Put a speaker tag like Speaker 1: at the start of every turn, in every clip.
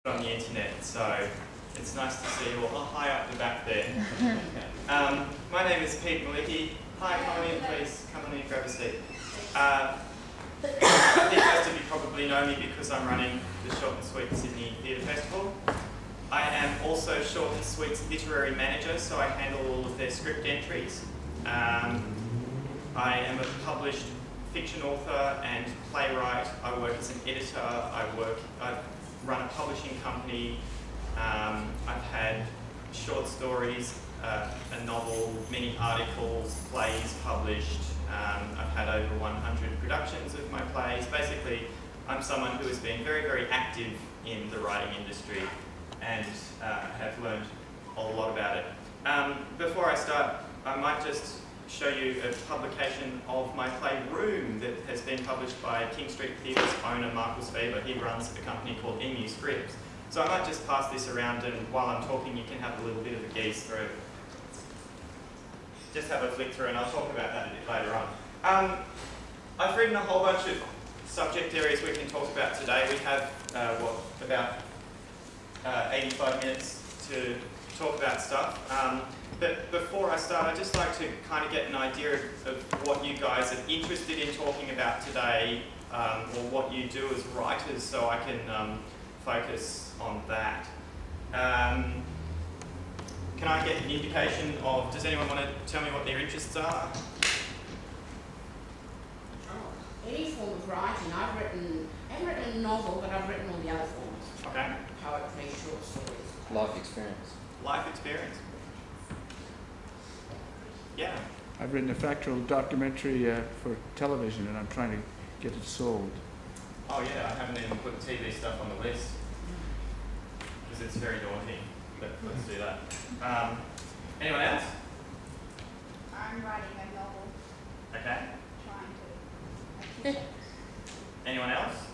Speaker 1: on the internet, so it's nice to see you all. Oh, hi up the back there. My name is Pete Malicki. Hi, come on in, please. Come on in, grab a seat. I think most of you probably know me because I'm running the Short and Sweet Sydney Theatre Festival. I am also Short and Sweet's literary manager, so I handle all of their script entries. I am a published fiction author and playwright. I work as an editor. I've run a publishing company. I've had short stories, a novel, many articles, plays published. I've had over 100 productions of my plays. Basically, I'm someone who has been very, very active in the writing industry and have learned a lot about it. Before I start, I might just show you a publication of my play Room that has been published by King Street Theatre's owner, Marcus Weber. He runs a company called M2U00219. So I might just pass this around, and while I'm talking, you can have a little bit of a gaze through. Just have a flick through, and I'll talk about that a bit later on. I've written a whole bunch of subject areas we can talk about today. We have, about 85 minutes to talk about stuff. But before I start, I'd just like to kind of get an idea of what you guys are interested in talking about today, or what you do as writers, so I can focus on that. Can I get an indication of, does anyone want to tell me what their interests are?
Speaker 2: Any form of writing. I haven't written a novel, but I've written all the other forms.
Speaker 1: Okay.
Speaker 2: Poetry, short stories.
Speaker 3: Life experience.
Speaker 1: Life experience. Yeah.
Speaker 4: I've written a factual documentary for television, and I'm trying to get it sold.
Speaker 1: Oh yeah, I haven't even put TV stuff on the list because it's very daunting. But let's do that. Anyone else?
Speaker 5: I'm writing a novel.
Speaker 1: Okay.
Speaker 5: Trying to.
Speaker 1: Anyone else?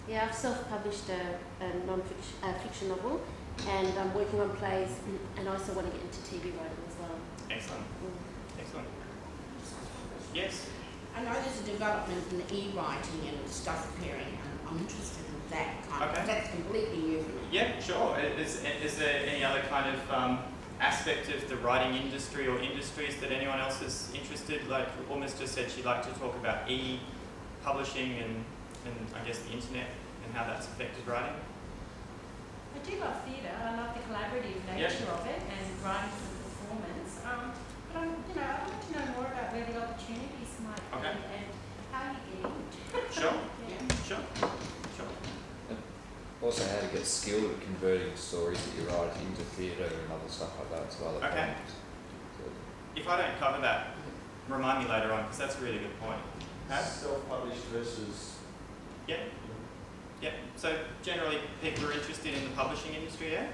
Speaker 6: Yeah, I've self-published a non-fiction fiction novel, and I'm working on plays, and I also want to get into TV writing as well.
Speaker 1: Excellent. Excellent. Yes?
Speaker 2: I know there's a development in e-writing and stuff appearing, and I'm interested in that kind of. That's completely new for me.
Speaker 1: Yeah, sure. Is there any other kind of aspect of the writing industry or industries that anyone else is interested? Like Almost just said she'd like to talk about e-publishing and I guess the internet and how that's affected writing.
Speaker 7: I do love theatre. I love the collaborative nature of it and writing for the performance. But I'd like to know more about where the opportunities might be and how you get in.
Speaker 1: Sure.
Speaker 7: Yeah.
Speaker 1: Sure.
Speaker 3: Also, how to get skilled at converting stories that you write into theatre and other stuff like that as well.
Speaker 1: Okay. If I don't cover that, remind me later on, because that's a really good point.
Speaker 8: Self-published versus...
Speaker 1: Yeah. Yeah. So generally, people are interested in the publishing industry, yeah?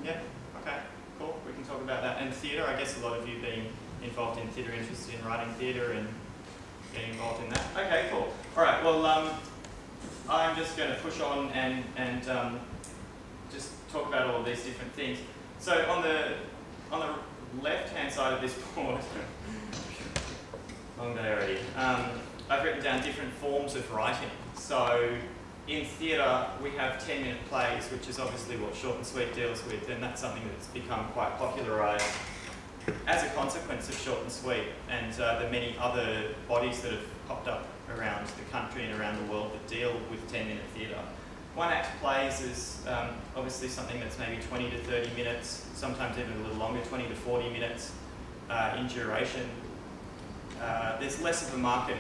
Speaker 1: Yeah. Okay. Cool. We can talk about that. And theatre, I guess a lot of you being involved in theatre, interested in writing theatre and getting involved in that. Okay. Cool. All right. Well, I'm just going to push on and just talk about all of these different things. So on the left-hand side of this board, long day already. I've written down different forms of writing. So in theatre, we have 10-minute plays, which is obviously what Short and Sweet deals with, and that's something that's become quite popularised as a consequence of Short and Sweet and the many other bodies that have popped up around the country and around the world that deal with 10-minute theatre. One-act plays is obviously something that's maybe 20 to 30 minutes, sometimes even a little longer, 20 to 40 minutes in duration. There's less of a market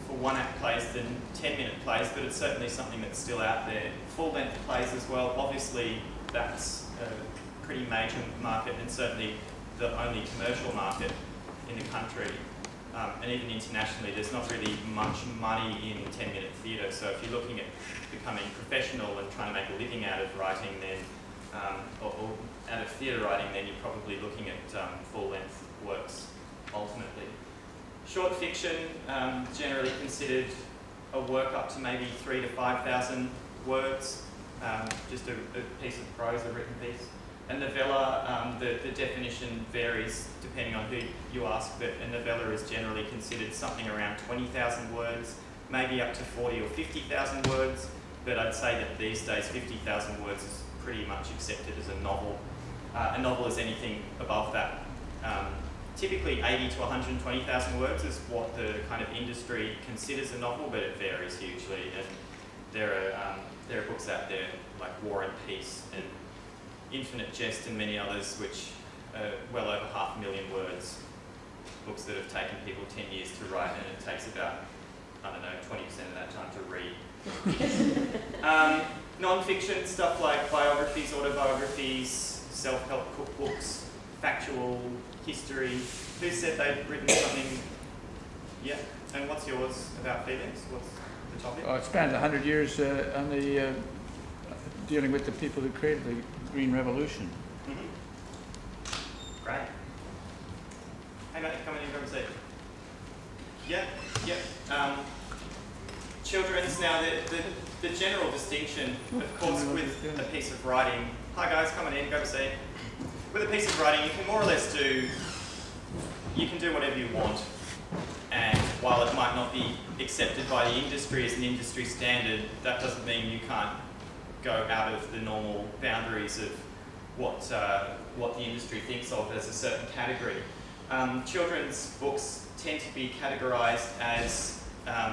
Speaker 1: for one-act plays than 10-minute plays, but it's certainly something that's still out there. Full-length plays as well, obviously that's a pretty major market and certainly the only commercial market in the country. And even internationally, there's not really much money in 10-minute theatre. So if you're looking at becoming professional and trying to make a living out of writing, then, or out of theatre writing, then you're probably looking at full-length works ultimately. Short fiction, generally considered a work up to maybe 3,000 to 5,000 words, just a piece of prose, a written piece. A novella, the definition varies depending on who you ask, but a novella is generally considered something around 20,000 words, maybe up to 40 or 50,000 words. but I'd say that these days 50,000 words is pretty much accepted as a novel. A novel is anything above that. Typically 80 to 120,000 words is what the kind of industry considers a novel, but it varies hugely. And there are books out there like War and Peace and Infinite Jest and many others which are well over 500,000 words. Books that have taken people 10 years to write, and it takes about, I don't know, 20% of that time to read. Non-fiction stuff like biographies, autobiographies, self-help cookbooks, factual history. Who said they'd written something? Yeah. And what's yours about feelings? What's the topic?
Speaker 4: Oh, it spans 100 years on the dealing with the people who created the Green Revolution.
Speaker 1: Mm-hmm. Great. Hey mate, come in and grab a seat. Yeah. Children's now, the general distinction, of course, with a piece of writing. Hi guys, come on in, grab a seat. With a piece of writing, you can more or less do whatever you want. And while it might not be accepted by the industry as an industry standard, that doesn't mean you can't go out of the normal boundaries of what the industry thinks of as a certain category. Children's books tend to be categorised as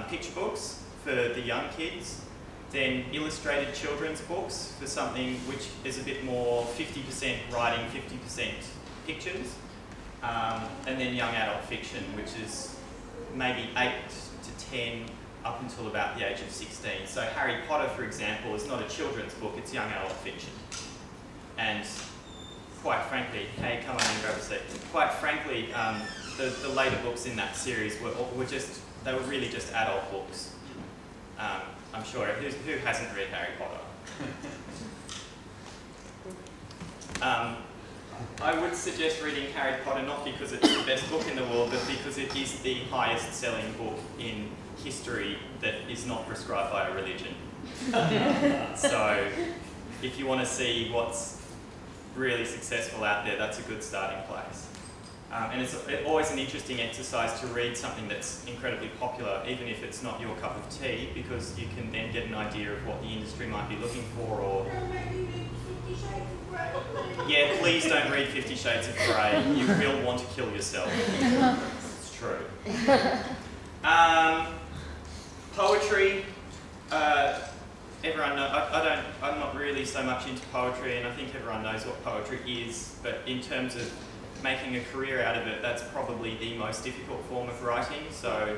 Speaker 1: picture books for the young kids, then illustrated children's books for something which is a bit more 50% writing, 50% pictures, and then young adult fiction, which is maybe 8 to 10 up until about the age of 16. So Harry Potter, for example, is not a children's book, it's young adult fiction. And quite frankly, hey, come on and grab a seat. Quite frankly, the later books in that series were really just adult books. I'm sure, who hasn't read Harry Potter? I would suggest reading Harry Potter not because it's the best book in the world, but because it is the highest selling book in history that is not prescribed by a religion. So if you want to see what's really successful out there, that's a good starting place. And it's always an interesting exercise to read something that's incredibly popular, even if it's not your cup of tea, because you can then get an idea of what the industry might be looking for. Or yeah, please don't read 50 Shades of Grey. You will want to kill yourself. It's true. Poetry. Everyone knows. I'm not really so much into poetry, and I think everyone knows what poetry is. But in terms of making a career out of it, that's probably the most difficult form of writing. So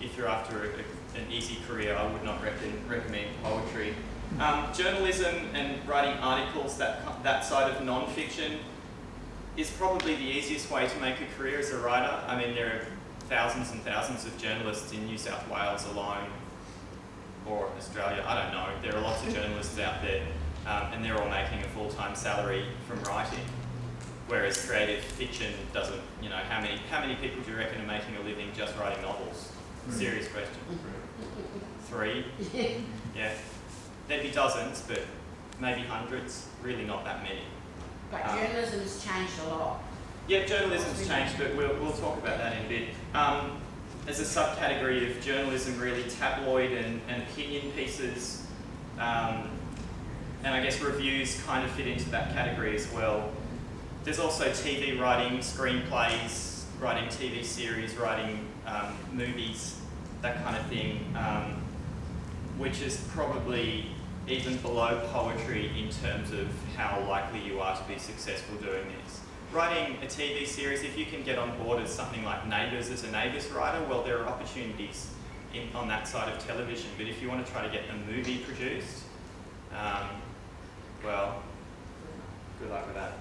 Speaker 1: if you're after an easy career, I would not recommend poetry. Journalism and writing articles, that side of non-fiction, is probably the easiest way to make a career as a writer. I mean, there are thousands and thousands of journalists in New South Wales alone, or Australia, I don't know. There are lots of journalists out there, and they're all making a full-time salary from writing. Whereas creative fiction doesn't, you know, how many people do you reckon are making a living just writing novels? Serious question. 3? Yeah. There'd be dozens, but maybe hundreds, really not that many.
Speaker 2: But journalism has changed a lot.
Speaker 1: Yeah, journalism's changed, but we'll talk about that in a bit. There's a subcategory of journalism, really tabloid and opinion pieces, and I guess reviews kind of fit into that category as well. There's also TV writing, screenplays, writing TV series, writing movies, that kind of thing, which is probably even below poetry in terms of how likely you are to be successful doing this. Writing a TV series, if you can get on board as something like Neighbours as a Neighbours writer, well, there are opportunities on that side of television. But if you want to try to get a movie produced, well, good luck with that.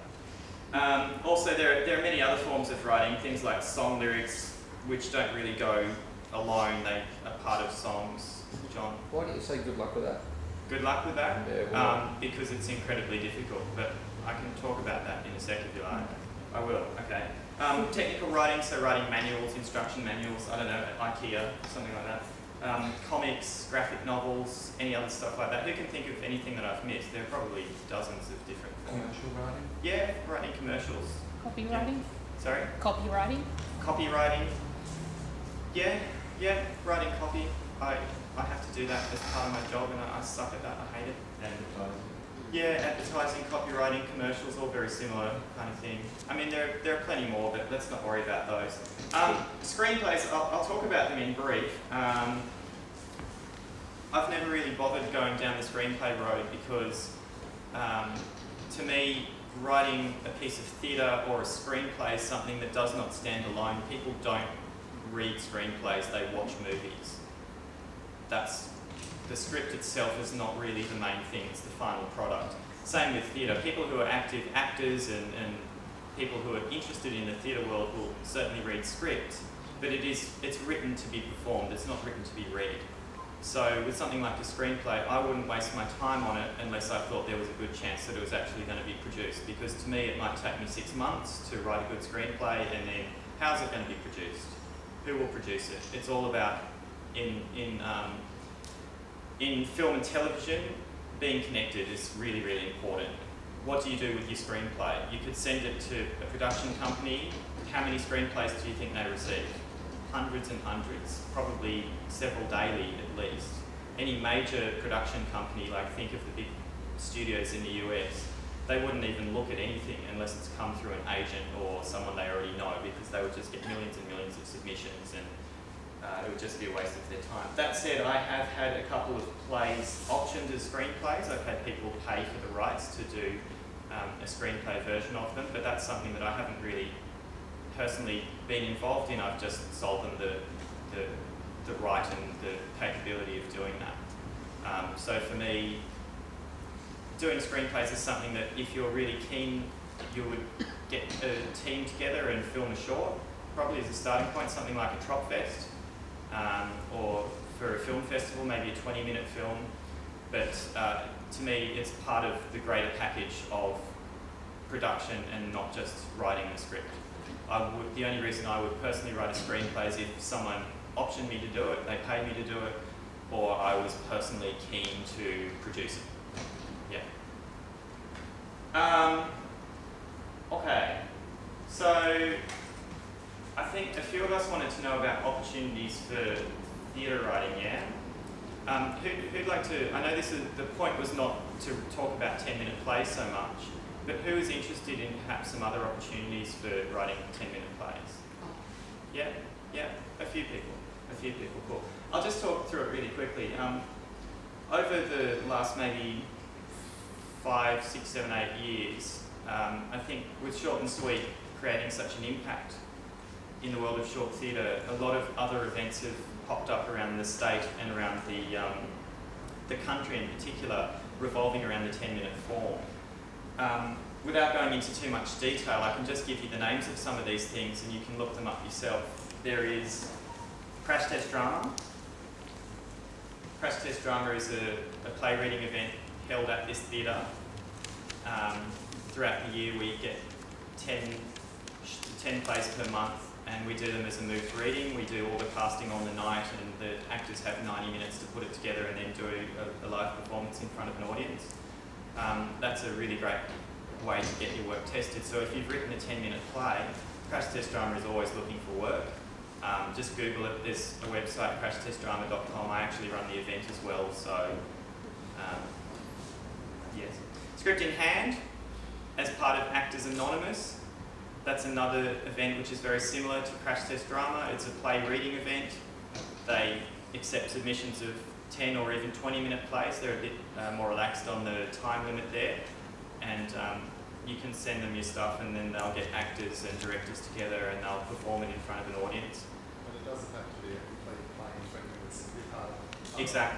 Speaker 1: Also, there are many other forms of writing, things like song lyrics, which don't really go alone, they are part of songs. John?
Speaker 3: Why do you say good luck with that?
Speaker 1: Good luck with that?
Speaker 3: Yeah,
Speaker 1: because it's incredibly difficult, but I can talk about that in a sec if you like. I will, okay. Technical writing, so writing manuals, instruction manuals, I don't know, IKEA, something like that. Comics, graphic novels, any other stuff like that. Who can think of anything that I've missed? There are probably dozens of different forms.
Speaker 3: Commercial writing?
Speaker 1: Yeah, writing commercials.
Speaker 9: Copywriting?
Speaker 1: Yeah. Sorry?
Speaker 9: Copywriting?
Speaker 1: Copywriting. Yeah, writing copy. I have to do that as part of my job, and I suck at that. I hate it.
Speaker 8: Advertising.
Speaker 1: Yeah, advertising, copywriting, commercials, all very similar kind of thing. I mean, there are plenty more, but let's not worry about those. Screenplays, I'll talk about them in brief. I've never really bothered going down the screenplay road because, to me, writing a piece of theatre or a screenplay is something that does not stand alone. People don't read screenplays, they watch movies. The script itself is not really the main thing, it's the final product. Same with theatre. People who are active actors and people who are interested in the theatre world will certainly read scripts, but it's written to be performed, it's not written to be read. So with something like a screenplay, I wouldn't waste my time on it unless I thought there was a good chance that it was actually going to be produced, because to me it might take me 6 months to write a good screenplay, and then how's it going to be produced? Who will produce it? It's all about, in film and television, being connected is really, really important. What do you do with your screenplay? You could send it to a production company. How many screenplays do you think they receive? Hundreds and hundreds, probably several daily at least. Any major production company, like think of the big studios in the US, they wouldn't even look at anything unless it's come through an agent or someone they already know, because they would just get millions and millions of submissions, and it would just be a waste of their time. That said, I have had a couple of plays optioned as screenplays. I've had people pay for the rights to do a screenplay version of them, but that's something that I haven't really personally been involved in. I've just sold them the right and the capability of doing that. So for me, doing screenplays is something that if you're really keen, you would get a team together and film a short, probably as a starting point, something like a Trop Fest, or for a film festival, maybe a 20-minute film. But to me, it's part of the greater package of production and not just writing the script. The only reason I would personally write a screenplay is if someone optioned me to do it, they paid me to do it, or I was personally keen to produce it. Yeah. Okay. So I think a few of us wanted to know about opportunities for theatre writing, yeah? Who'd like to, I know the point was not to talk about 10-minute plays so much, but who is interested in perhaps some other opportunities for writing 10-minute plays? Yeah, a few people, cool. I'll just talk through it really quickly. Over the last maybe 5, 6, 7, 8 years, I think with Short and Sweet creating such an impact in the world of short theatre, a lot of other events have popped up around the state and around the country in particular, revolving around the 10-minute form. Without going into too much detail, I can just give you the names of some of these things and you can look them up yourself. There is Crash Test Drama. Crash Test Drama is a play reading event held at this theatre. Throughout the year we get 10 plays per month, and we do them as a moved reading. We do all the casting on the night, and the actors have 90 minutes to put it together and then do a live performance in front of an audience. That's a really great way to get your work tested. So if you've written a 10-minute play, Crash Test Drama is always looking for work. Just Google it. There's a website, crashtestdrama.com. I actually run the event as well, so yes. Script in Hand, as part of Actors Anonymous. That's another event which is very similar to Crash Test Drama. It's a play reading event. They accept submissions of 10 or even 20-minute plays. They're a bit more relaxed on the time limit there. And you can send them your stuff, and then they'll get actors and directors together and they'll perform it in front of an audience.
Speaker 9: But it doesn't have to be a complete play in 20 minutes. It can be part of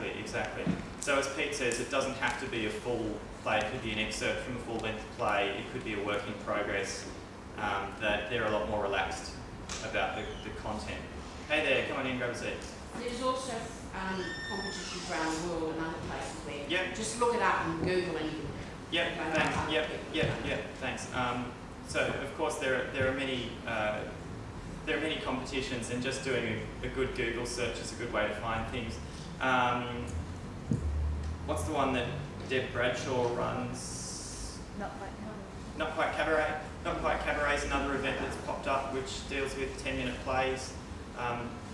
Speaker 9: it.
Speaker 1: Exactly. So as Pete says, it doesn't have to be a full play. It could be an excerpt from a full-length play. It could be a work in progress. That they're a lot more relaxed about the content. Hey there, come on in, grab a seat.
Speaker 2: There's also competitions around the world and other places where just look it up and Google and you can
Speaker 1: thanks. So of course there are many competitions, and just doing a good Google search is a good way to find things. What's the one that Deb Bradshaw runs? Not Quite Cabaret. Not Quite Cabaret is another event that's popped up which deals with 10-minute plays.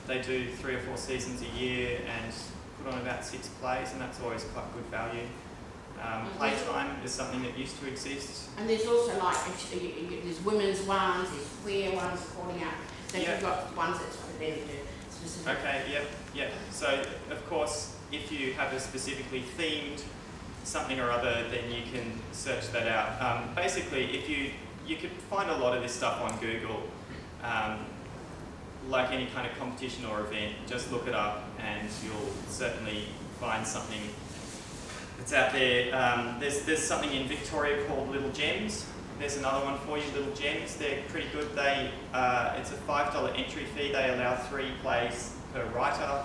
Speaker 1: They do 3 or 4 seasons a year and put on about 6 plays, and that's always quite good value. Playtime is something that used to exist.
Speaker 2: And there's also like, there's women's ones, there's queer ones calling out. So you've got ones that's for them to specific.
Speaker 1: Okay, yep. So, of course, if you have a specifically themed something or other, then you can search that out. Basically, if you could find a lot of this stuff on Google, like any kind of competition or event, just look it up and you'll certainly find something that's out there. There's something in Victoria called Little Gems. There's another one for you, Little Gems. They're pretty good. It's a $5 entry fee. They allow 3 plays per writer.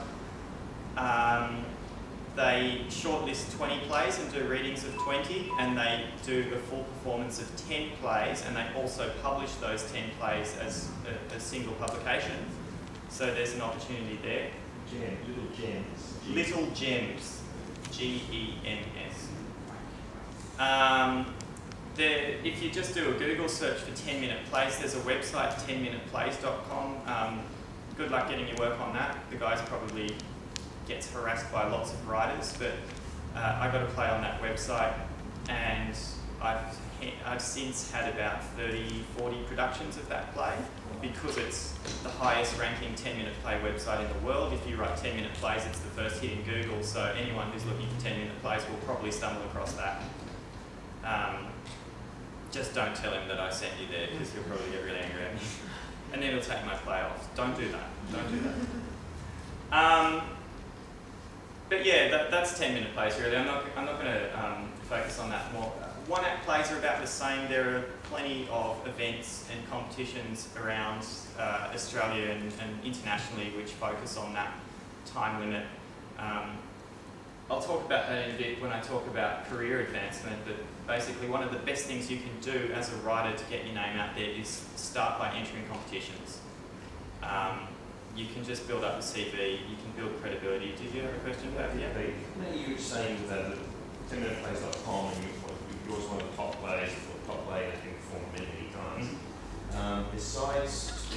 Speaker 1: They shortlist 20 plays and do readings of 20, and they do a full performance of 10 plays, and they also publish those 10 plays as a single publication. So there's an opportunity there.
Speaker 8: Little Gems.
Speaker 1: Little Gems. G-E-M-S. If you just do a Google search for 10-minute plays, there's a website, 10minuteplays.com. Good luck getting your work on that. The guy's probably gets harassed by lots of writers, but I got a play on that website, and I've since had about 30, 40 productions of that play, because it's the highest ranking 10-minute play website in the world. If you write 10-minute plays, it's the first hit in Google, so anyone who's looking for 10-minute plays will probably stumble across that. Just don't tell him that I sent you there, because he'll probably get really angry at me. And then he'll take my play off. Don't do that. Don't do that. But yeah, that's 10-minute plays really. I'm not going to focus on that more. One-act plays are about the same. There are plenty of events and competitions around Australia and internationally which focus on that time limit. I'll talk about that in a bit when I talk about career advancement, but basically one of the best things you can do as a writer to get your name out there is start by entering competitions. You can just build up a CV, you can build credibility. Did you have a question about that?
Speaker 8: Yeah. You were saying that 10minuteplays.com, and you're one of the top players, or top player that's been performed many times. Mm-hmm. Besides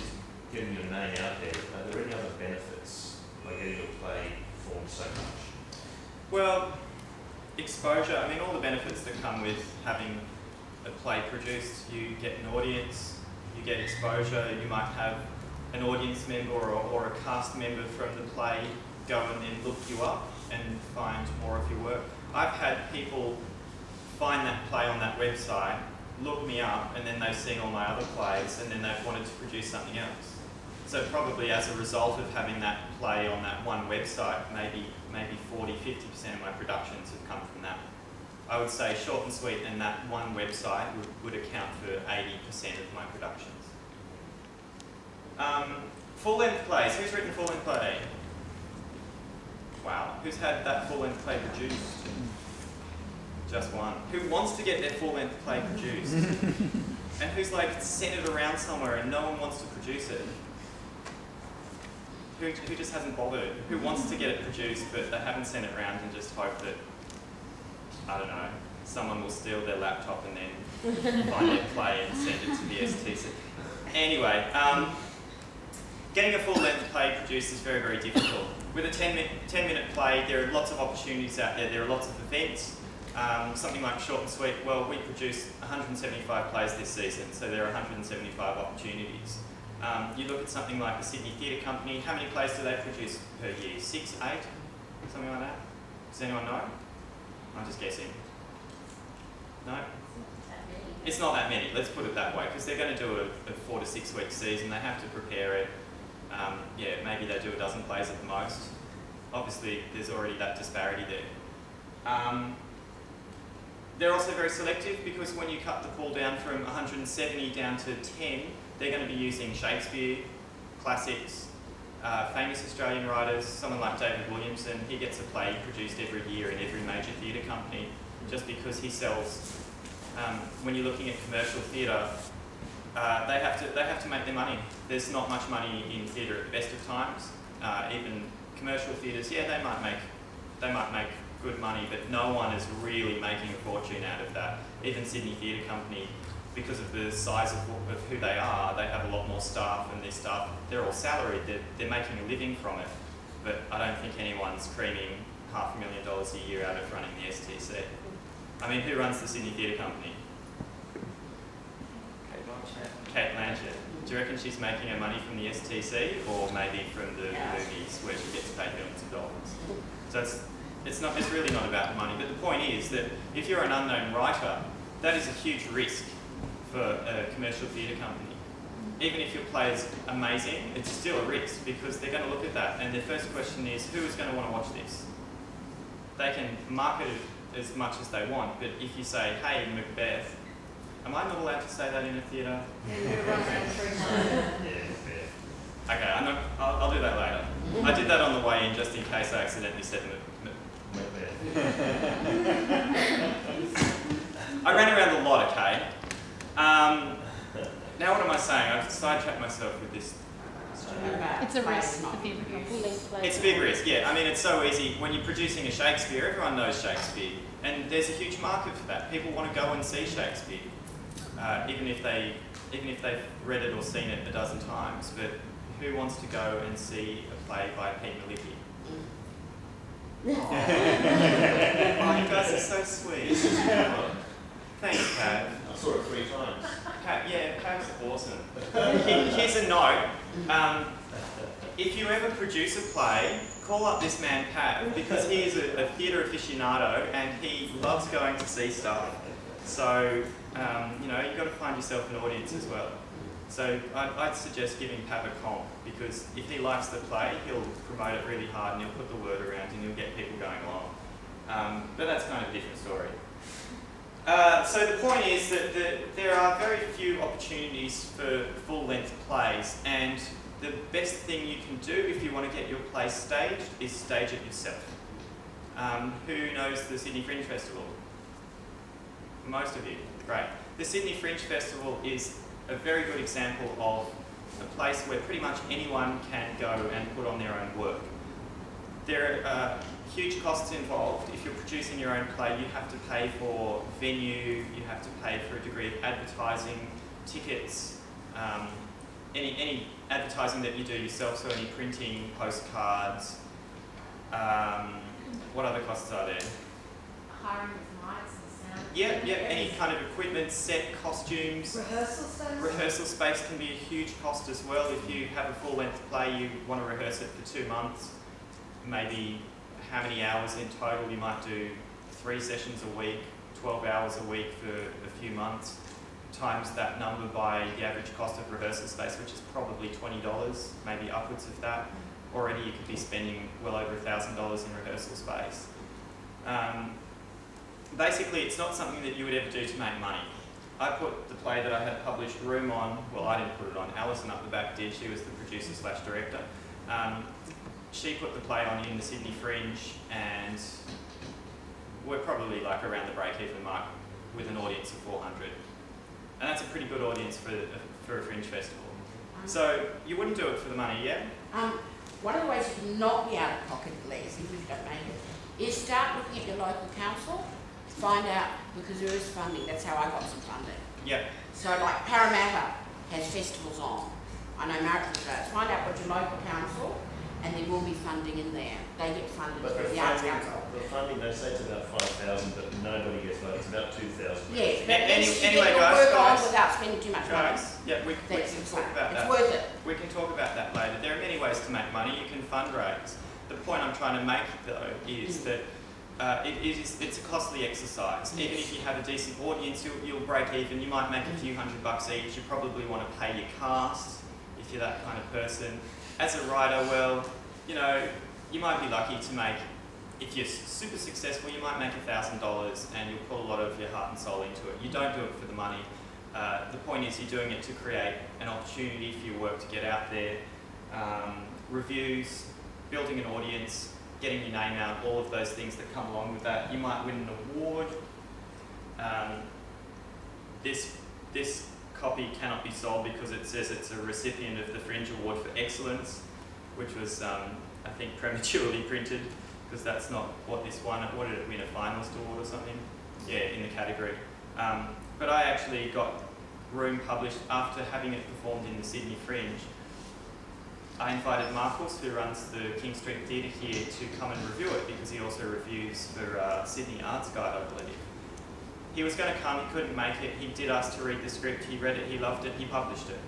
Speaker 8: getting your name out there, are there any other benefits by getting your play performed so much?
Speaker 1: Well, exposure. I mean, all the benefits that come with having a play produced. You get an audience, you get exposure, you might have an audience member or a cast member from the play go and then look you up and find more of your work. I've had people find that play on that website, look me up, and then they've seen all my other plays, and then they've wanted to produce something else. So probably as a result of having that play on that one website, maybe 40, 50% of my productions have come from that. I would say short and sweet, and that one website would account for 80% of my productions. Full-length plays. Who's written a full-length play? Wow. Who's had that full-length play produced? Just one. Who wants to get their full-length play produced? And who's like sent it around somewhere and no one wants to produce it? Who just hasn't bothered? Who wants to get it produced but they haven't sent it around and just hope that, I don't know, someone will steal their laptop and then find their play and send it to the STC. Anyway, getting a full-length play produced is very, very difficult. With a 10-minute play, there are lots of opportunities out there. There are lots of events. Something like Short and Sweet, well, we produced 175 plays this season, so there are 175 opportunities. You look at something like the Sydney Theatre Company, how many plays do they produce per year? 6, 8? Something like that? Does anyone know? I'm just guessing. No? It's not that many, let's put it that way, because they're going to do a 4 to 6 week season, they have to prepare it. Yeah, maybe they do a dozen plays at the most. Obviously, there's already that disparity there. They're also very selective, because when you cut the pool down from 170 down to 10, they're going to be using Shakespeare, classics, famous Australian writers, someone like David Williamson. He gets a play produced every year in every major theatre company, just because he sells. When you're looking at commercial theatre, they have to make their money. There's not much money in theatre at the best of times. Even commercial theatres, yeah, they might make good money, but no one is really making a fortune out of that. Even Sydney Theatre Company, because of the size of who they are, they have a lot more staff, and their staff, they're all salaried, they're making a living from it. But I don't think anyone's creaming $500,000 a year out of running the STC. I mean, who runs the Sydney Theatre Company? Kate Blanchett. Do you reckon she's making her money from the STC, or maybe from the movies where she gets paid millions of dollars? So it's really not about the money. But the point is that if you're an unknown writer, that is a huge risk for a commercial theatre company. Even if your play is amazing, it's still a risk, because they're going to look at that and their first question is, who is going to want to watch this? They can market it as much as they want, but if you say, hey, Macbeth, am I not allowed to say that in a theatre?
Speaker 2: Yeah, you're going to run around 3 times.
Speaker 1: Okay, I'll do that later. I did that on the way in just in case I accidentally said Macbeth. I ran around the lot, okay? Now what am I saying? I've sidetracked myself with this.
Speaker 7: It's a risk.
Speaker 1: It's a big risk, yeah. I mean, it's so easy. When you're producing a Shakespeare, everyone knows Shakespeare. And there's a huge market for that. People want to go and see Shakespeare, even if they've read it or seen it a dozen times. But who wants to go and see a play by Pete Malicki? Oh, you guys are so sweet. Thanks, Pat.
Speaker 8: I saw it 3 times.
Speaker 1: Pat, yeah, Pat's awesome. Here's a note. If you ever produce a play, call up this man Pat, because he is a theatre aficionado and he loves going to see stuff. So, you know, you've got to find yourself an audience as well. So I'd suggest giving Pat a comp, because if he likes the play, he'll promote it really hard and he'll put the word around and he'll get people going along. But that's kind of a different story. So the point is that there are very few opportunities for full-length plays, and the best thing you can do if you want to get your play staged is stage it yourself. Who knows the Sydney Fringe Festival? Most of you, great. The Sydney Fringe Festival is a very good example of a place where pretty much anyone can go and put on their own work. There are huge costs involved. If you're producing your own play, you have to pay for venue, you have to pay for a degree of advertising, tickets, any advertising that you do yourself, so any printing, postcards. What other costs are there?
Speaker 7: Hiring of lights and sound.
Speaker 1: Yeah, any kind of equipment, set, costumes.
Speaker 2: Rehearsal space?
Speaker 1: Rehearsal space can be a huge cost as well. If you have a full-length play, you want to rehearse it for 2 months. Maybe how many hours in total? You might do 3 sessions a week, 12 hours a week for a few months. Times that number by the average cost of rehearsal space, which is probably $20, maybe upwards of that. Already you could be spending well over $1,000 in rehearsal space. Basically, it's not something that you would ever do to make money. I put the play that I had published, Room, on. Well, I didn't put it on. Alison up the back did. She was the producer/director. She put the play on in the Sydney Fringe, and we're probably like around the break-even mark with an audience of 400. And that's a pretty good audience for a Fringe festival. So you wouldn't do it for the money, yeah?
Speaker 2: One of the ways you can not be out of pocket, please, if you don't make it, is start looking at your local council, find out, because there is funding. That's how I got some funding.
Speaker 1: Yeah.
Speaker 2: So like Parramatta has festivals on. I know Marathon does. Find out what your local council, and there will be funding in there. They get funded
Speaker 8: But
Speaker 2: through
Speaker 8: the
Speaker 2: the Arts
Speaker 8: funding,
Speaker 2: Council.
Speaker 8: the funding, they say it's about 5,000, but nobody gets voted. It's about 2,000.
Speaker 2: Yes, but at least you
Speaker 1: Anyway,
Speaker 2: get your work on
Speaker 1: guys,
Speaker 2: without spending too much money.
Speaker 1: Yeah, we can talk about that.
Speaker 2: It's worth it.
Speaker 1: We can talk about that later. There are many ways to make money. You can fundraise. The point I'm trying to make, though, is that it's a costly exercise.
Speaker 2: Yes.
Speaker 1: Even if you have a decent audience, you'll break even. You might make a few $100 each. You probably want to pay your cast if you're that kind of person. As a writer, well, you know, you might be lucky to make, if you're super successful, you might make $1,000 and you'll put a lot of your heart and soul into it. You don't do it for the money. The point is you're doing it to create an opportunity for your work to get out there. Reviews, building an audience, getting your name out, all of those things that come along with that. You might win an award. This copy cannot be sold because it says it's a recipient of the Fringe Award for Excellence, which was, I think, prematurely printed, because that's not what this won. What did it win, a finalist award or something? Yeah, in the category. But I actually got Room published after having it performed in the Sydney Fringe. I invited Marcus, who runs the King Street Theatre here, to come and review it because he also reviews for Sydney Arts Guide, I believe. He was going to come, he couldn't make it, he did ask to read the script, he read it, he loved it, he published it.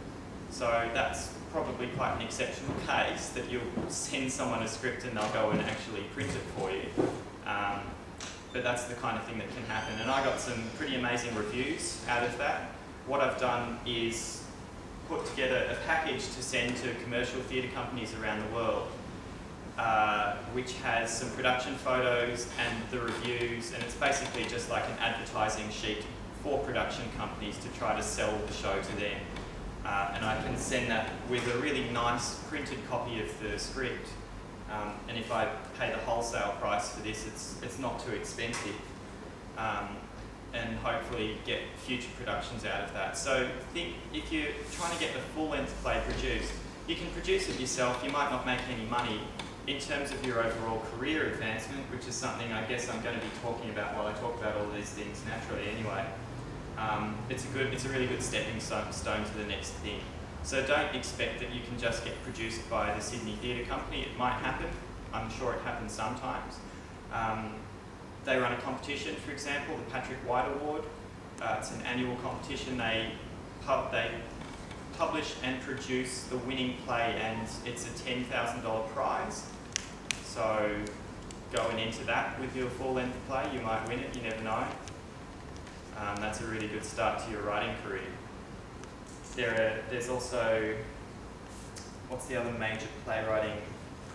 Speaker 1: So that's probably quite an exceptional case that you'll send someone a script and they'll go and actually print it for you. But that's the kind of thing that can happen. And I got some pretty amazing reviews out of that. What I've done is put together a package to send to commercial theatre companies around the world, which has some production photos and the reviews, and it's basically just like an advertising sheet for production companies to try to sell the show to them. And I can send that with a really nice printed copy of the script. And if I pay the wholesale price for this, it's not too expensive. And hopefully get future productions out of that. So think if you're trying to get the full-length play produced, you can produce it yourself, you might not make any money. In terms of your overall career advancement, which is something I guess I'm going to be talking about while I talk about all these things naturally anyway, it's a really good stepping stone to the next thing. So don't expect that you can just get produced by the Sydney Theatre Company. It might happen, I'm sure it happens sometimes. They run a competition, for example, the Patrick White Award. It's an annual competition. They publish and produce the winning play, and it's a $10,000 prize. So going into that with your full-length play, you might win it, you never know. That's a really good start to your writing career. There's also, what's the other major playwriting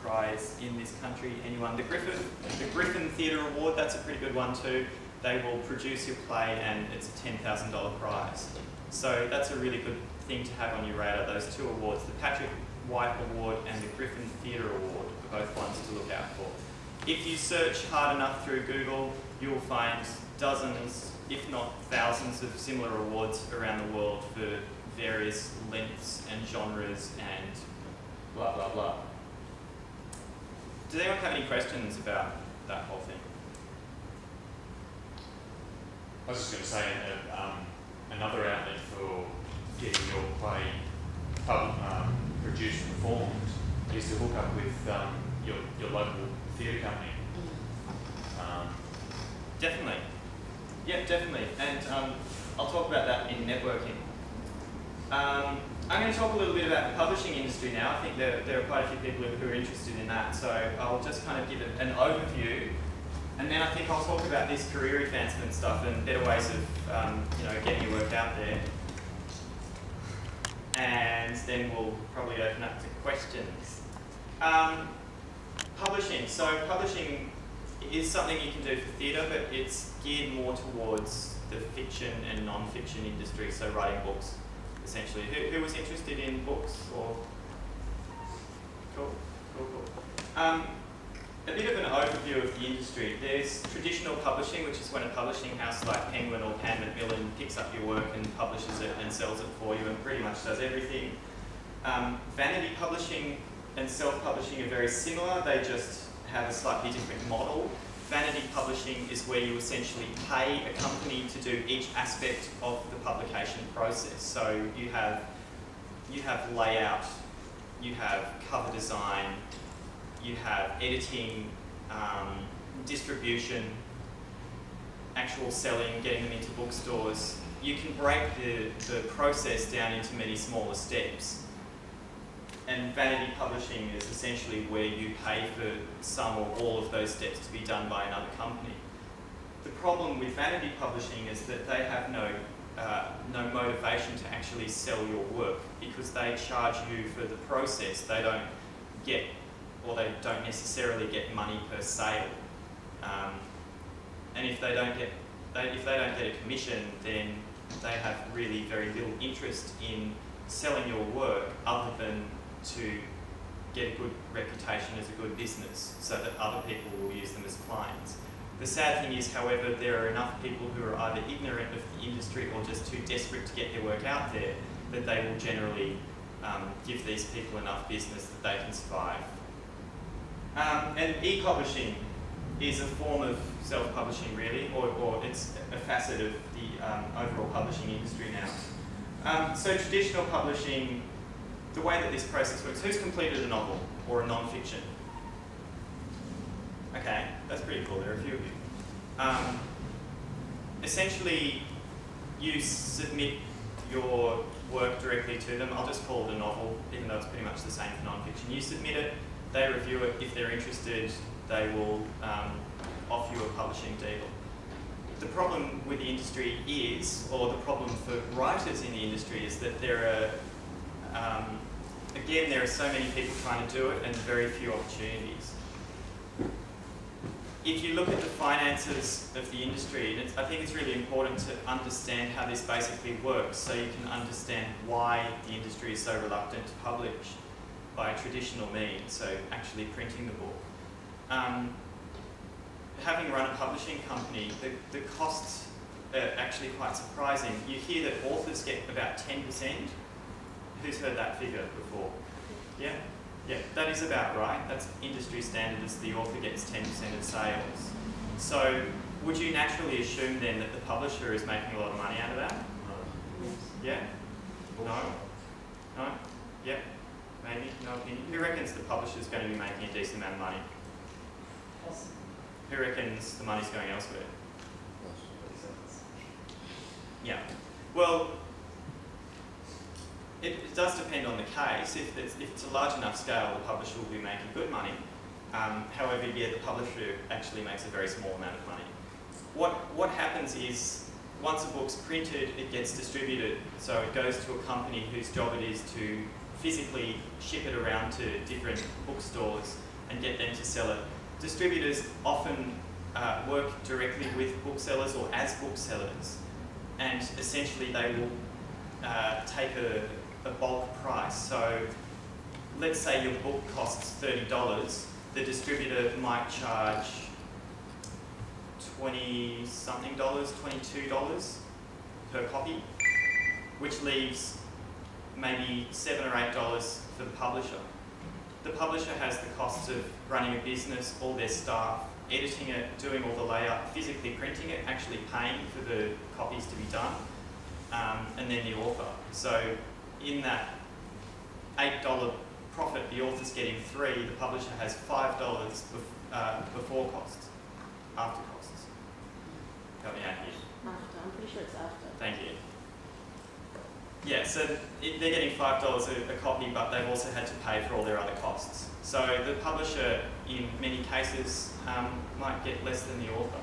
Speaker 1: prize in this country? Anyone? The Griffin Theatre Award, that's a pretty good one too. They will produce your play and it's a $10,000 prize. So that's a really good thing to have on your radar, those two awards. The Patrick White Award and the Griffin Theatre Award are both ones to look out for. If you search hard enough through Google, you'll find dozens, if not thousands, of similar awards around the world for various lengths and genres and blah, blah, blah. Does anyone have any questions about that whole thing?
Speaker 10: I was just going to say another outlet for getting your play produced and performed is to hook up with your local theatre company.
Speaker 1: Definitely. Yeah, definitely. And I'll talk about that in networking. I'm going to talk a little bit about the publishing industry now. I think there are quite a few people who are interested in that, so I'll just kind of give it an overview, and then I think I'll talk about this career advancement stuff and better ways of getting your work out there. And then we'll probably open up to questions. Publishing. So publishing is something you can do for theatre, but it's geared more towards the fiction and non-fiction industry, so writing books. Essentially, who was interested in books or? Cool. A bit of an overview of the industry. There's traditional publishing, which is when a publishing house like Penguin or Pan Macmillan picks up your work and publishes it and sells it for you and pretty much does everything. Vanity publishing and self-publishing are very similar. They just have a slightly different model. Vanity publishing is where you essentially pay a company to do each aspect of the publication process. So you have layout, you have cover design, you have editing, distribution, actual selling, getting them into bookstores. You can break the process down into many smaller steps. And vanity publishing is essentially where you pay for some or all of those steps to be done by another company. The problem with vanity publishing is that they have no motivation to actually sell your work because they charge you for the process. They don't get, or they don't necessarily get money per sale. And if they don't get a commission, then they have really very little interest in selling your work other than to get a good reputation as a good business so that other people will use them as clients. The sad thing is, however, there are enough people who are either ignorant of the industry or just too desperate to get their work out there that they will generally give these people enough business that they can survive. And e-publishing is a form of self-publishing really, or it's a facet of the overall publishing industry now. So traditional publishing, the way that this process works, who's completed a novel or a non-fiction? Okay, that's pretty cool, there are a few of you. Essentially, you submit your work directly to them. I'll just call it a novel, even though it's pretty much the same for non-fiction. You submit it, they review it. If they're interested, they will offer you a publishing deal. The problem with the industry is, or the problem for writers in the industry is that there are, again, there are so many people trying to do it and very few opportunities. If you look at the finances of the industry, and I think it's really important to understand how this basically works so you can understand why the industry is so reluctant to publish by traditional means, so actually printing the book. Having run a publishing company, the costs are actually quite surprising. You hear that authors get about 10%. Who's heard that figure before? Yeah? Yeah, that is about right. That's industry standard, is the author gets 10% of sales. So would you naturally assume then that the publisher is making a lot of money out of that?
Speaker 8: No.
Speaker 1: Yeah? No? No? Yeah? Maybe? No opinion? Who reckons the publisher's going to be making a decent amount of money? Who reckons the money's going elsewhere? Yeah. Well, it does depend on the case. If it's a large enough scale, the publisher will be making good money. However, yeah, the publisher actually makes a very small amount of money. What happens is, once a book's printed, it gets distributed. So it goes to a company whose job it is to physically ship it around to different bookstores and get them to sell it. Distributors often work directly with booksellers or as booksellers, and essentially they will take a bulk price. So let's say your book costs $30, the distributor might charge $20-something, $22 per copy, which leaves maybe $7 or $8 for the publisher. The publisher has the costs of running a business, all their staff, editing it, doing all the layout, physically printing it, actually paying for the copies to be done, and then the author. So in that $8 profit, the author's getting $3, the publisher has $5 before costs, after costs. Help me out here.
Speaker 6: After, I'm pretty sure it's after.
Speaker 1: Thank you. Yeah, so they're getting $5 a copy, but they've also had to pay for all their other costs. So the publisher, in many cases, might get less than the author.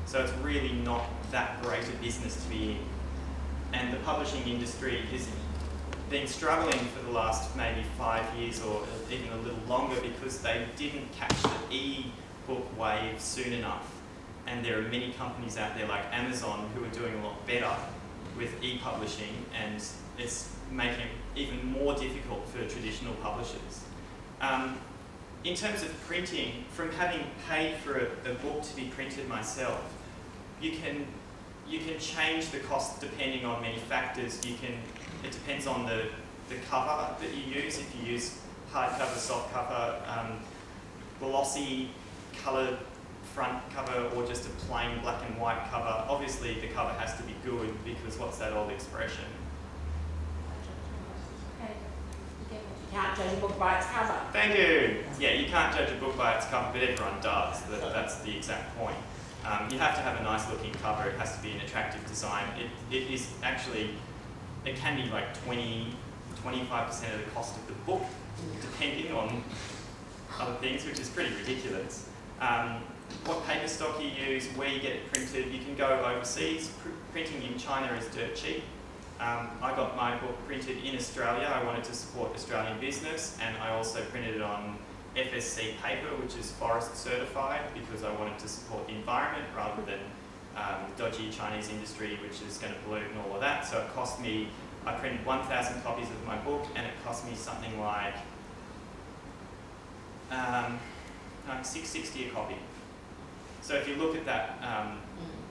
Speaker 1: So it's really not that great a business to be in. And the publishing industry has been struggling for the last maybe 5 years or even a little longer because they didn't catch the e-book wave soon enough. And there are many companies out there like Amazon who are doing a lot better with e-publishing, and it's making it even more difficult for traditional publishers. In terms of printing, from having paid for a book to be printed myself, you can change the cost depending on many factors. It depends on the cover that you use. If you use hardcover, soft cover, glossy coloured front cover, or just a plain black and white cover, obviously the cover has to be good, because what's that old expression?
Speaker 2: You can't judge a book by its cover.
Speaker 1: Thank you. Yeah, you can't judge a book by its cover, but everyone does. That's the exact point. You have to have a nice looking cover. It has to be an attractive design. It is actually, it can be like 20-25% of the cost of the book, depending on other things, which is pretty ridiculous. What paper stock you use, where you get it printed. You can go overseas. Printing in China is dirt cheap. I got my book printed in Australia. I wanted to support Australian business, and I also printed it on FSC paper, which is forest certified, because I wanted to support the environment rather than dodgy Chinese industry, which is going to pollute and all of that. So it cost me, I printed 1,000 copies of my book, and it cost me something like $6.60 a copy. So if you look at that,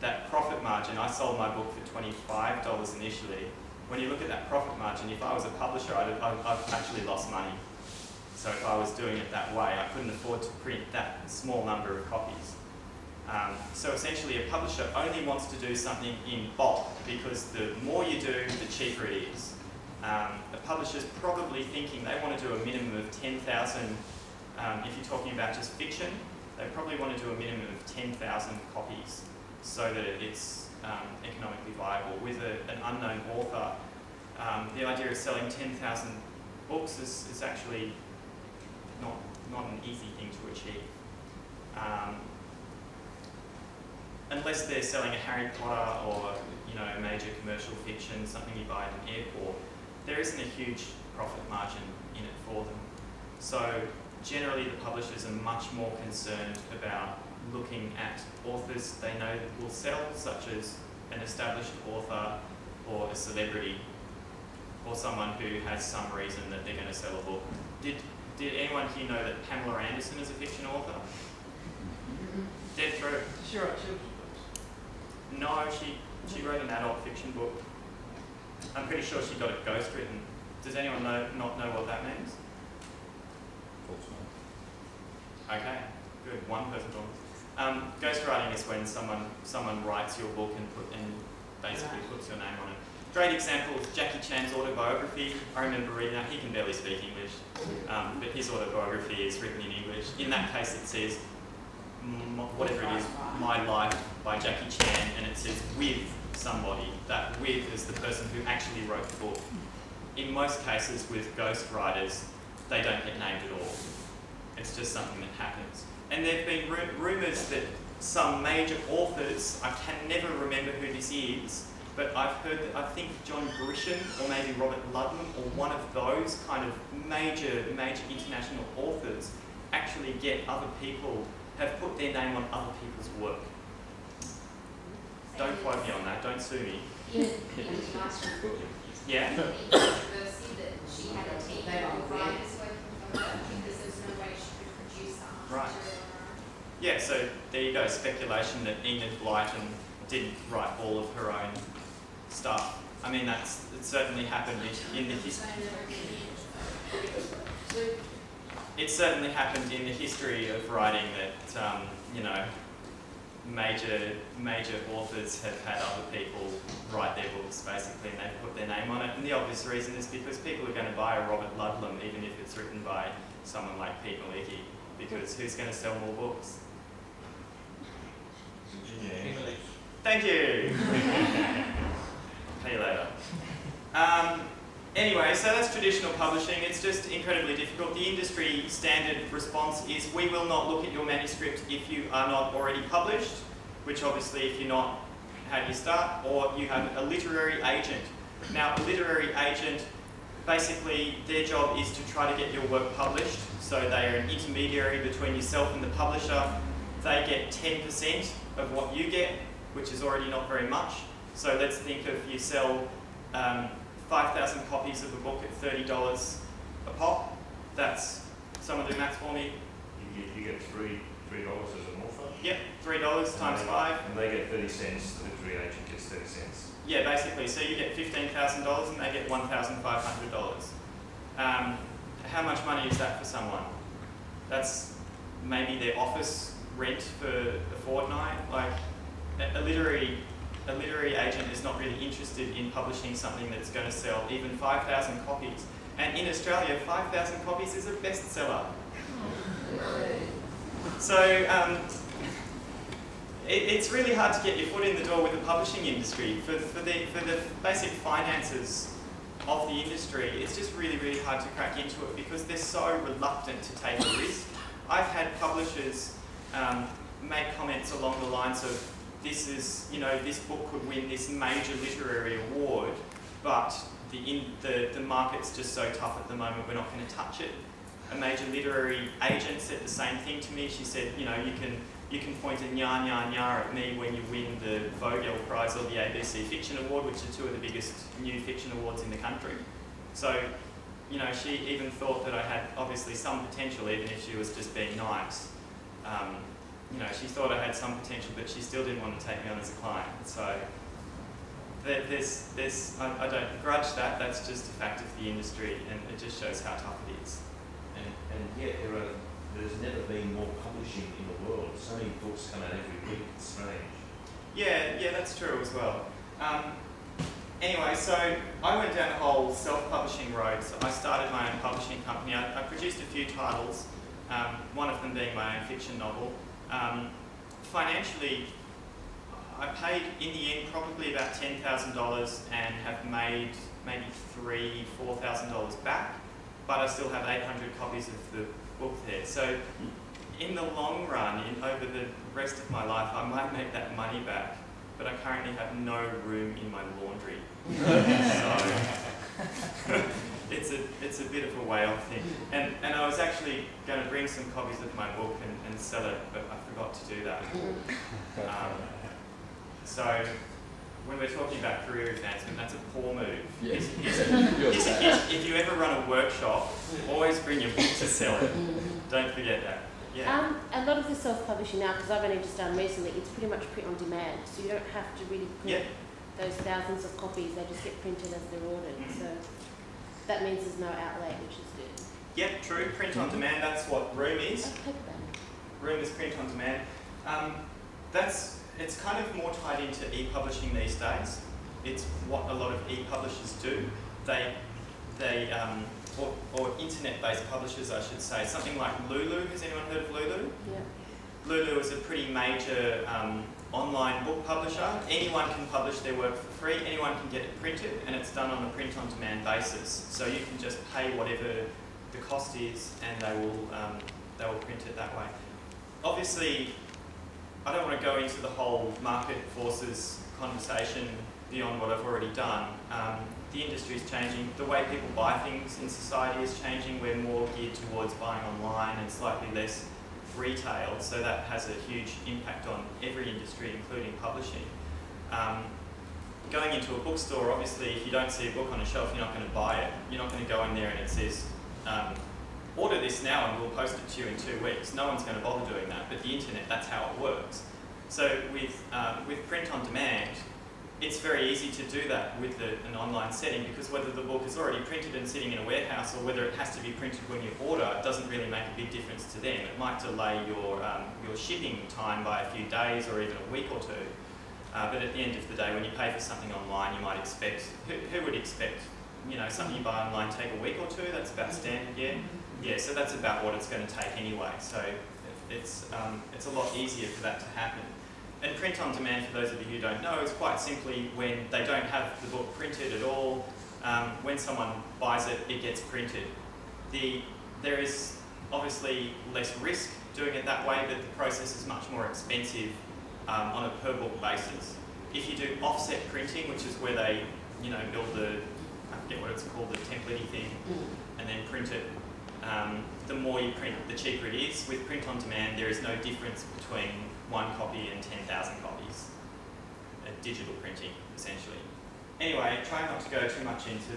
Speaker 1: that profit margin, I sold my book for $25 initially. When you look at that profit margin, if I was a publisher, I've actually lost money. So if I was doing it that way, I couldn't afford to print that small number of copies. So essentially a publisher only wants to do something in bulk because the more you do, the cheaper it is. A publisher's probably thinking they want to do a minimum of 10,000, if you're talking about just fiction, they probably want to do a minimum of 10,000 copies so that it's economically viable. With an unknown author, the idea of selling 10,000 books is actually not an easy thing to achieve. Unless they're selling a Harry Potter or a major commercial fiction, something you buy at an airport, there isn't a huge profit margin in it for them. So generally the publishers are much more concerned about looking at authors they know that will sell, such as an established author or a celebrity or someone who has some reason that they're going to sell a book. Did anyone here know that Pamela Anderson is a fiction author? Dead true.
Speaker 9: Sure.
Speaker 1: No, she wrote an adult fiction book. I'm pretty sure she got it ghostwritten. Does anyone not know what that means? Okay, good. One person told. Ghostwriting is when someone writes your book and basically puts your name on it. Great example is Jackie Chan's autobiography. I remember reading that. He can barely speak English, but his autobiography is written in English. In that case, it says, whatever it is, My Life by Jackie Chan, and it says with somebody. That with is the person who actually wrote the book. In most cases with ghostwriters, they don't get named at all. It's just something that happens. And there have been rumours that some major authors, I can never remember who this is, but I've heard that I think John Grisham or maybe Robert Ludlum or one of those kind of major international authors actually get other people, have put their name on other people's work. Don't quote me on that, don't sue me. Yeah?
Speaker 5: Controversy that she had a team of writers working for her because there's no way she could produce that much
Speaker 1: Right.
Speaker 5: material on her own.
Speaker 1: Yeah, so there you go, speculation that Enid Blyton didn't write all of her own stuff. I mean, it certainly happened in the history. It certainly happened in the history of writing that, major authors have had other people write their books, basically, and they've put their name on it. And the obvious reason is because people are going to buy a Robert Ludlum, even if it's written by someone like Pete Malicki, because who's going to sell more books? Thank you! Pay you later. Anyway, so that's traditional publishing. It's just incredibly difficult. The industry standard response is we will not look at your manuscript if you are not already published, which obviously if you're not, how do you start? Or you have a literary agent. Now, a literary agent, basically their job is to try to get your work published. So they are an intermediary between yourself and the publisher. They get 10% of what you get, which is already not very much. So let's think of you sell 5,000 copies of a book at $30 a pop. That's, someone do maths for me?
Speaker 8: You get $3 as an author?
Speaker 1: Yep, $3 times 5.
Speaker 8: And they get 30 cents, the literary agent gets 30 cents.
Speaker 1: Yeah, basically. So you get $15,000 and they get $1,500. How much money is that for someone? That's maybe their office rent for a fortnight. Like, a literary agent is not really interested in publishing something that's going to sell even 5,000 copies. And in Australia, 5,000 copies is a bestseller. So it's really hard to get your foot in the door with the publishing industry. For the basic finances of the industry, it's just really, really hard to crack into it because they're so reluctant to take a risk. I've had publishers make comments along the lines of, this is, this book could win this major literary award, but the market's just so tough at the moment, we're not going to touch it. A major literary agent said the same thing to me. She said, you can point a nya at me when you win the Vogel Prize or the ABC Fiction Award, which are two of the biggest new fiction awards in the country. So, she even thought that I had obviously some potential, even if she was just being nice. She thought I had some potential, but she still didn't want to take me on as a client. So I don't begrudge that. That's just a fact of the industry, and it just shows how tough it is.
Speaker 8: And yet there are there's never been more publishing in the world. So many books come out every week. It's strange.
Speaker 1: Yeah, that's true as well. Anyway, so I went down the whole self-publishing road. So I started my own publishing company. I produced a few titles, one of them being my own fiction novel. Financially, I paid, in the end, probably about $10,000 and have made maybe $3,000–4,000 back, but I still have 800 copies of the book there. So in the long run, over the rest of my life, I might make that money back, but I currently have no room in my laundry. So it's a bit of a way off thing. And I was actually going to bring some copies of my book and sell it, but I forgot to do that. So when we're talking about career advancement, that's a poor move.
Speaker 3: Yes.
Speaker 1: If you ever run a workshop, always bring your book to sell it. Don't forget that. Yeah.
Speaker 6: A lot of the self-publishing now, because I've only just done recently, it's pretty much print on demand, so you don't have to really print those thousands of copies. They just get printed as they're ordered. So that means there's no outlay, which is good.
Speaker 1: Yep, true. Print on demand, that's what Room is. Room is print on demand. It's kind of more tied into e-publishing these days. It's what a lot of e-publishers do. Or internet-based publishers, I should say. Something like Lulu. Has anyone heard of Lulu?
Speaker 6: Yeah.
Speaker 1: Lulu is a pretty major online book publisher. Anyone can publish their work for free. Anyone can get it printed, and it's done on a print-on-demand basis. So you can just pay whatever the cost is, and they will print it that way. Obviously, I don't want to go into the whole market forces conversation beyond what I've already done. The industry is changing. The way people buy things in society is changing. We're more geared towards buying online and slightly less retail, so that has a huge impact on every industry, including publishing. Going into a bookstore, obviously, if you don't see a book on a shelf, you're not going to buy it. You're not going to go in there and it says, order this now and we'll post it to you in 2 weeks. No one's going to bother doing that, but the internet, that's how it works. So with print on demand, it's very easy to do that with an online setting, because whether the book is already printed and sitting in a warehouse or whether it has to be printed when you order, it doesn't really make a big difference to them. It might delay your shipping time by a few days or even a week or two. But at the end of the day, when you pay for something online, you might expect, who would expect, something you buy online take a week or two? That's about standard, yeah? Yeah, so that's about what it's going to take anyway. So it's a lot easier for that to happen. And print on demand, for those of you who don't know, is quite simply when they don't have the book printed at all. When someone buys it, it gets printed. There is obviously less risk doing it that way, but the process is much more expensive on a per book basis. If you do offset printing, which is where they build I forget what it's called, the template-y thing, and then print it, the more you print, the cheaper it is. With print on demand, there is no difference between 1 copy and 10,000 copies. Digital printing, essentially. Anyway, try not to go too much into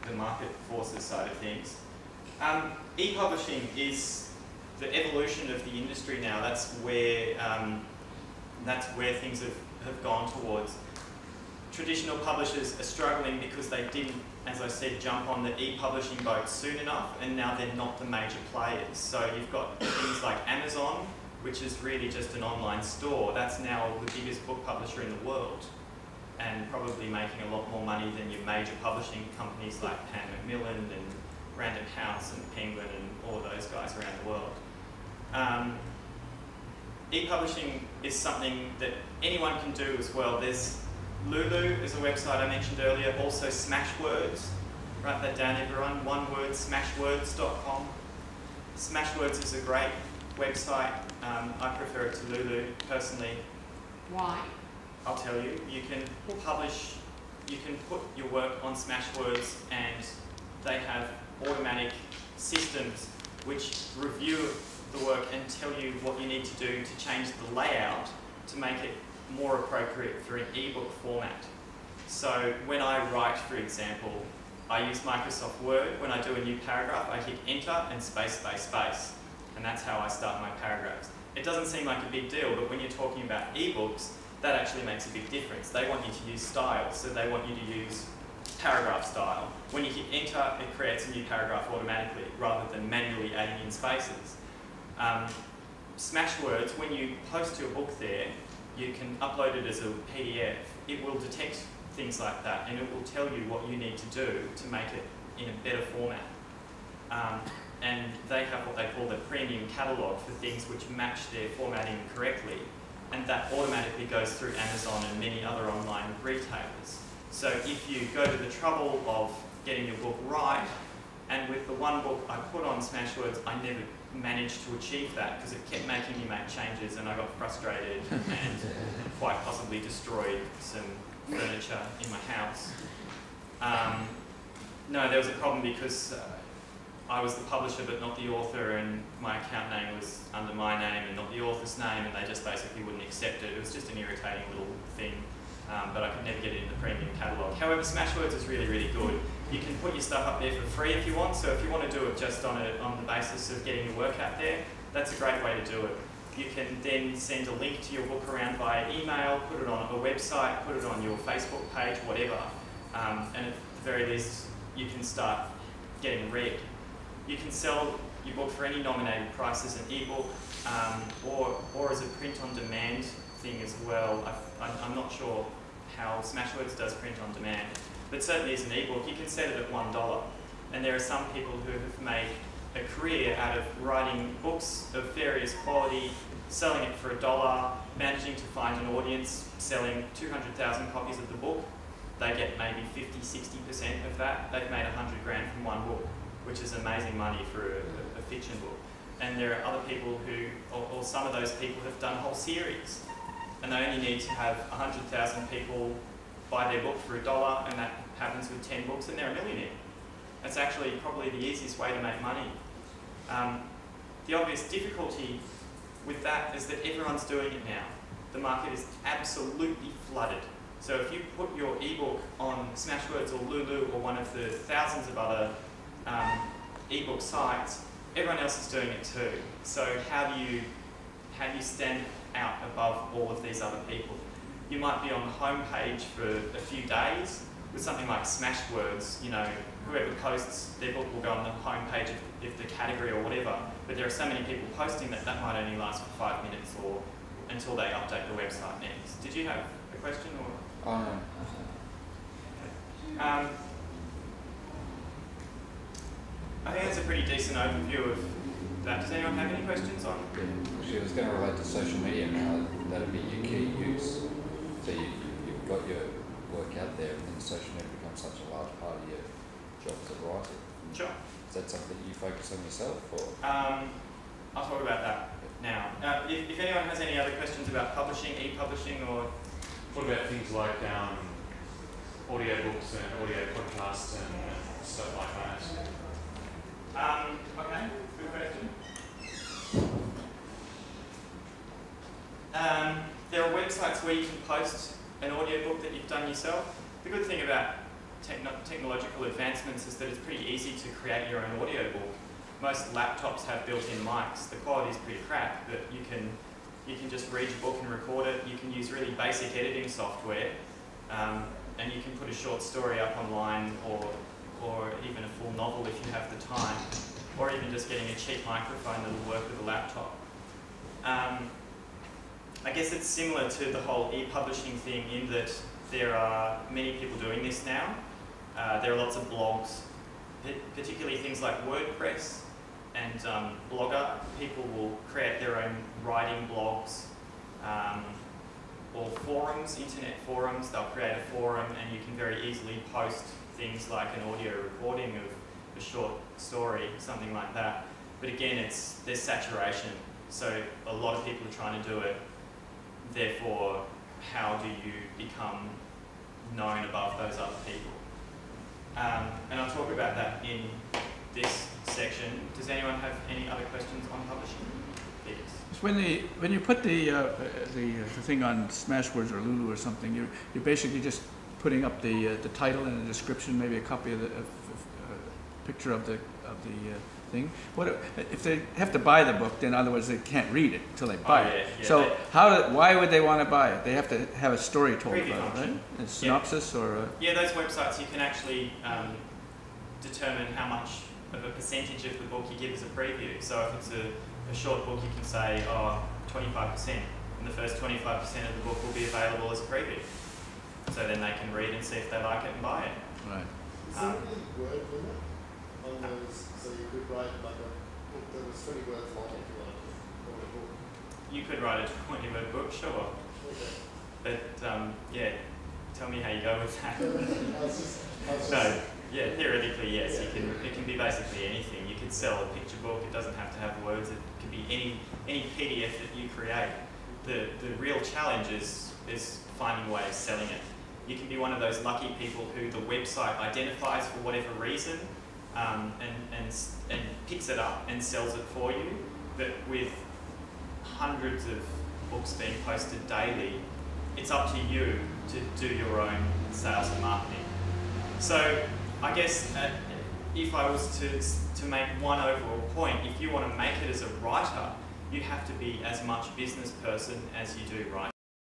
Speaker 1: the market forces side of things. E-publishing is the evolution of the industry now. That's where things have gone towards. Traditional publishers are struggling because they didn't, as I said, jump on the e-publishing boat soon enough, and now they're not the major players. So you've got things like Amazon, which is really just an online store. That's now the biggest book publisher in the world, and probably making a lot more money than your major publishing companies like Pan Macmillan and Random House and Penguin and all those guys around the world. E-publishing is something that anyone can do as well. There's Lulu is a website I mentioned earlier, also Smashwords. Write that down, everyone. One word, smashwords.com. Smashwords is a great website. I prefer it to Lulu personally.
Speaker 2: Why?
Speaker 1: I'll tell you. You can put your work on Smashwords, and they have automatic systems which review the work and tell you what you need to do to change the layout to make it more appropriate for an ebook format. So when I write, for example, I use Microsoft Word. When I do a new paragraph, I hit enter and space, space, space. And that's how I start my paragraphs. It doesn't seem like a big deal, but when you're talking about ebooks, that actually makes a big difference. They want you to use styles, so they want you to use paragraph style. When you hit enter, it creates a new paragraph automatically, rather than manually adding in spaces. Smashwords, when you post your book there, you can upload it as a PDF. It will detect things like that, and it will tell you what you need to do to make it in a better format. And they have what they call the premium catalogue for things which match their formatting correctly, and that automatically goes through Amazon and many other online retailers. So if you go to the trouble of getting your book right, and with the one book I put on Smashwords, I never managed to achieve that because it kept making me make changes, and I got frustrated and quite possibly destroyed some furniture in my house. No, there was a problem because I was the publisher but not the author, and my account name was under my name and not the author's name, and they just basically wouldn't accept it. It was just an irritating little thing, but I could never get it in the premium catalogue. However, Smashwords is really, really good. You can put your stuff up there for free if you want, so if you want to do it just on the basis of getting your work out there, that's a great way to do it. You can then send a link to your book around via email, put it on a website, put it on your Facebook page, whatever, and at the very least you can start getting read. You can sell your book for any nominated price as an ebook, or as a print-on-demand thing as well. I'm not sure how Smashwords does print-on-demand, but certainly as an ebook you can set it at $1. And there are some people who have made a career out of writing books of various quality, selling it for $1, managing to find an audience, selling 200,000 copies of the book. They get maybe 50–60% of that. They've made $100 grand from one book, which is amazing money for a fiction book. And there are other people who, or some of those people have done a whole series, and they only need to have 100,000 people buy their book for $1, and that happens with 10 books, and they're a millionaire. That's actually probably the easiest way to make money. The obvious difficulty with that is that everyone's doing it now. The market is absolutely flooded. So if you put your ebook on Smashwords or Lulu or one of the thousands of other ebook sites, everyone else is doing it too. So how do you stand out above all of these other people? You might be on the home page for a few days with something like Smashwords. You know, whoever posts their book will go on the home page if the category or whatever. But there are so many people posting that that might only last for 5 minutes or until they update the website next. Did you have a question or?
Speaker 3: Oh, no.
Speaker 1: I think that's a pretty decent overview of that. Does anyone have any questions on?
Speaker 3: Yeah, actually, I was going to relate to social media now. That'd be your key use. So you've got your work out there, and then social media becomes such a large part of your job as a writer.
Speaker 1: Sure.
Speaker 3: Is that something that you focus on yourself, or?
Speaker 1: I'll talk about that now. If anyone has any other questions about publishing, e-publishing, or
Speaker 10: what about things like audiobooks and audio podcasts and stuff like that?
Speaker 1: Okay, good question. There are websites where you can post an audiobook that you've done yourself. The good thing about technological advancements is that it's pretty easy to create your own audiobook. Most laptops have built-in mics. The quality is pretty crap, but you can just read your book and record it. You can use really basic editing software, and you can put a short story up online, or even a full novel if you have the time, or even just getting a cheap microphone that will work with a laptop. I guess it's similar to the whole e-publishing thing in that there are many people doing this now. There are lots of blogs, particularly things like WordPress and Blogger. People will create their own writing blogs, or forums, internet forums. They'll create a forum and you can very easily post things like an audio recording of a short story, something like that. But again, there's saturation. So a lot of people are trying to do it. Therefore, how do you become known above those other people? And I'll talk about that in this section. Does anyone have any other questions on publishing? Yes.
Speaker 4: When you put the thing on Smashwords or Lulu or something, you're basically just putting up the title and the description, maybe a copy of the picture of the thing. What if they have to buy the book? Then otherwise they can't read it until they buy it.
Speaker 1: Yeah,
Speaker 4: so why would they want to buy it? They have to have a story told about it, right? A synopsis or
Speaker 1: yeah, those websites you can actually determine how much of a percentage of the book you give as a preview. So if it's a short book, you can say, oh, 25%, and the first 25% of the book will be available as a preview. So then they can read and see if they like it and buy it.
Speaker 4: Right.
Speaker 11: Is there any word limit on those? So you could write like a book that was 20 words long if you wanted to write a book.
Speaker 1: You could write a 20-word book, sure.
Speaker 11: Okay.
Speaker 1: But yeah, tell me how you go with that.
Speaker 11: I was just
Speaker 1: No, yeah, theoretically yes. You can. It can be basically anything. You could sell a picture book. It doesn't have to have words. It could be any PDF that you create. The real challenge is finding a way of selling it. You can be one of those lucky people who the website identifies for whatever reason, and picks it up and sells it for you. But with hundreds of books being posted daily, it's up to you to do your own sales and marketing. So I guess if I was to make one overall point, if you want to make it as a writer, you have to be as much business person as you do writing.